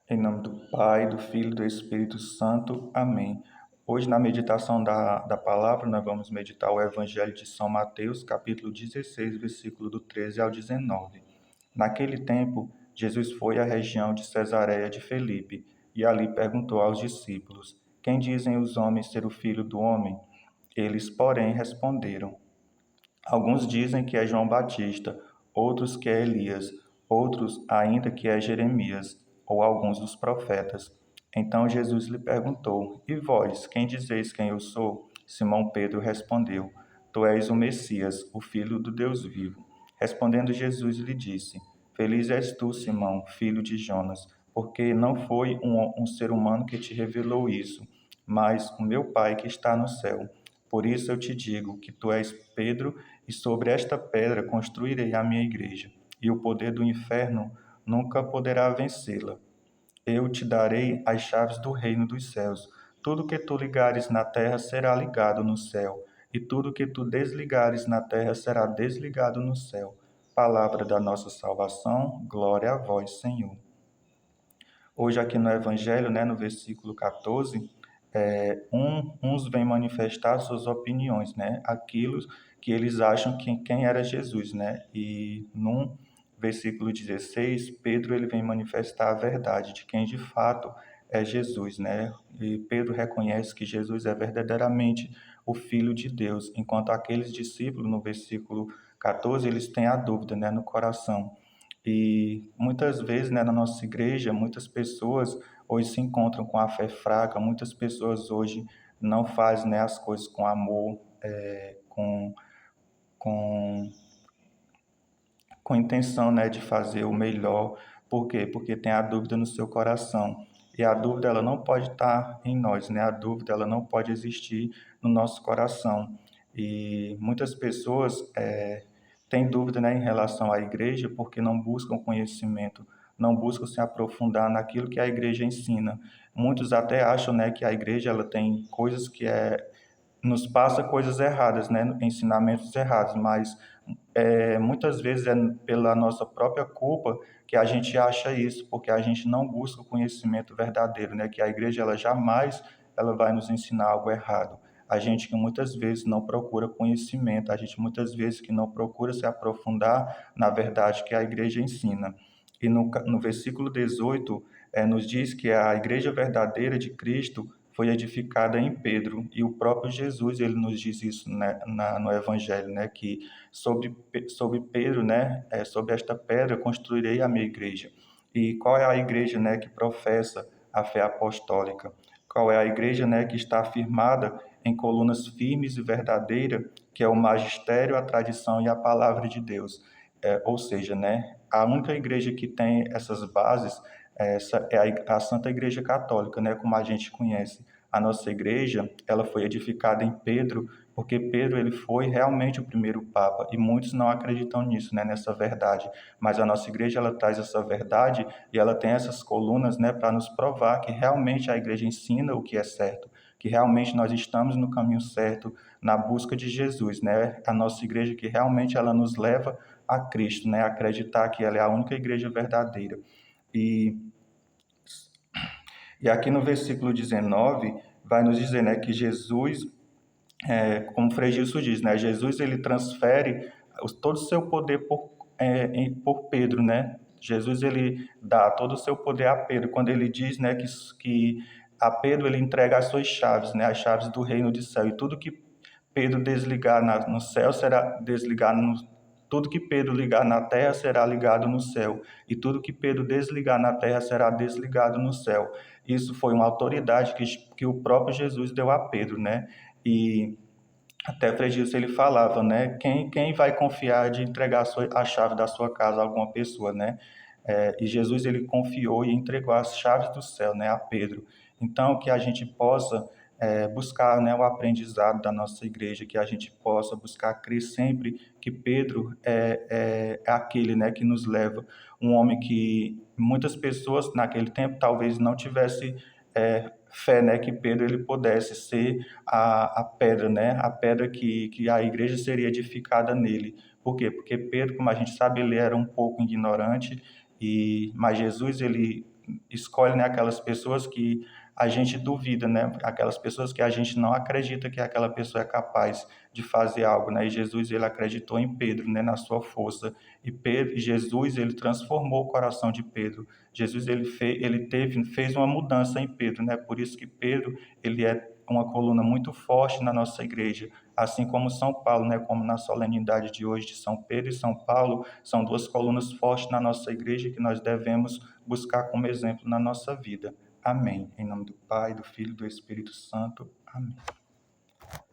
Em nome do Pai, do Filho e do Espírito Santo. Amém. Hoje, na meditação da palavra, nós vamos meditar o Evangelho de São Mateus, capítulo 16, versículo do 13 ao 19. Naquele tempo, Jesus foi à região de Cesareia de Felipe e ali perguntou aos discípulos: Quem dizem os homens ser o Filho do Homem? Eles, porém, responderam: Alguns dizem que é João Batista, outros que é Elias, outros ainda que é Jeremias, ou alguns dos profetas. Então Jesus lhe perguntou: E vós, quem dizeis quem eu sou? Simão Pedro respondeu: Tu és o Messias, o Filho do Deus vivo. Respondendo Jesus lhe disse: Feliz és tu, Simão, filho de Jonas, porque não foi um ser humano que te revelou isso, mas o meu Pai que está no céu. Por isso eu te digo que tu és Pedro, e sobre esta pedra construirei a minha igreja, e o poder do inferno nunca poderá vencê-la. Eu te darei as chaves do reino dos céus. Tudo que tu ligares na terra será ligado no céu, e tudo que tu desligares na terra será desligado no céu. Palavra da nossa salvação, glória a vós, Senhor. Hoje aqui no Evangelho, no versículo 14, uns vêm manifestar suas opiniões, aquilo que eles acham que quem era Jesus, E no versículo 16, Pedro ele vem manifestar a verdade de quem de fato é Jesus, E Pedro reconhece que Jesus é verdadeiramente o Filho de Deus, enquanto aqueles discípulos, no versículo 14, eles têm a dúvida, no coração. E muitas vezes, na nossa igreja, muitas pessoas hoje se encontram com a fé fraca, muitas pessoas hoje não fazem, as coisas com amor, com, com intenção, de fazer o melhor. Por quê? Porque tem a dúvida no seu coração. E a dúvida ela não pode estar em nós, A dúvida ela não pode existir no nosso coração. E muitas pessoas têm dúvida, em relação à igreja porque não buscam conhecimento, não buscam se aprofundar naquilo que a igreja ensina. Muitos até acham, que a igreja ela tem coisas que nos passa coisas erradas, ensinamentos errados, mas muitas vezes é pela nossa própria culpa que a gente acha isso, porque a gente não busca o conhecimento verdadeiro, que a igreja ela jamais ela vai nos ensinar algo errado. A gente que muitas vezes não procura conhecimento, a gente muitas vezes que não procura se aprofundar na verdade que a igreja ensina. E no versículo 18, nos diz que a igreja verdadeira de Cristo foi edificada em Pedro, e o próprio Jesus ele nos diz isso, no Evangelho, que sobre Pedro, sobre esta pedra construirei a minha igreja. E qual é a igreja, que professa a fé apostólica? Qual é a igreja, que está firmada em colunas firmes e verdadeiras, que é o magistério, a tradição e a palavra de Deus? Ou seja, a única igreja que tem essas bases, essa é a Santa Igreja Católica, como a gente conhece. A nossa igreja, ela foi edificada em Pedro, porque Pedro ele foi realmente o primeiro papa, e muitos não acreditam nisso, nessa verdade. Mas a nossa igreja ela traz essa verdade e ela tem essas colunas, para nos provar que realmente a igreja ensina o que é certo, que realmente nós estamos no caminho certo, na busca de Jesus, A nossa igreja que realmente ela nos leva a Cristo, Acreditar que ela é a única igreja verdadeira. E aqui no versículo 19, vai nos dizer, que Jesus, como Frei Gilson diz, Jesus ele transfere todo o seu poder por Pedro, Jesus ele dá todo o seu poder a Pedro, quando ele diz, que a Pedro ele entrega as suas chaves, as chaves do reino de céu, e tudo que Pedro desligar no céu será desligado tudo que Pedro ligar na terra será ligado no céu, e tudo que Pedro desligar na terra será desligado no céu. Isso foi uma autoridade que o próprio Jesus deu a Pedro, E até Frei Gilson, ele falava, quem vai confiar de entregar a chave da sua casa a alguma pessoa, e Jesus, ele confiou e entregou as chaves do céu, a Pedro. Então, que a gente possa buscar, o aprendizado da nossa igreja, que a gente possa buscar crer sempre que Pedro é aquele, que nos leva, um homem que muitas pessoas naquele tempo talvez não tivesse fé, que Pedro ele pudesse ser a pedra, a pedra que a igreja seria edificada nele. Por quê? Porque Pedro, como a gente sabe, ele era um pouco ignorante, mas Jesus, ele escolhe, né, aquelas pessoas que a gente duvida, né? Aquelas pessoas que a gente não acredita que aquela pessoa é capaz de fazer algo, né? E Jesus, ele acreditou em Pedro, né, na sua força. E Jesus, ele transformou o coração de Pedro. Jesus, fez uma mudança em Pedro, né? Por isso que Pedro, ele é uma coluna muito forte na nossa igreja, assim como São Paulo, né? Como na solenidade de hoje de São Pedro e São Paulo, são duas colunas fortes na nossa igreja que nós devemos buscar como exemplo na nossa vida. Amém. Em nome do Pai, do Filho e do Espírito Santo. Amém.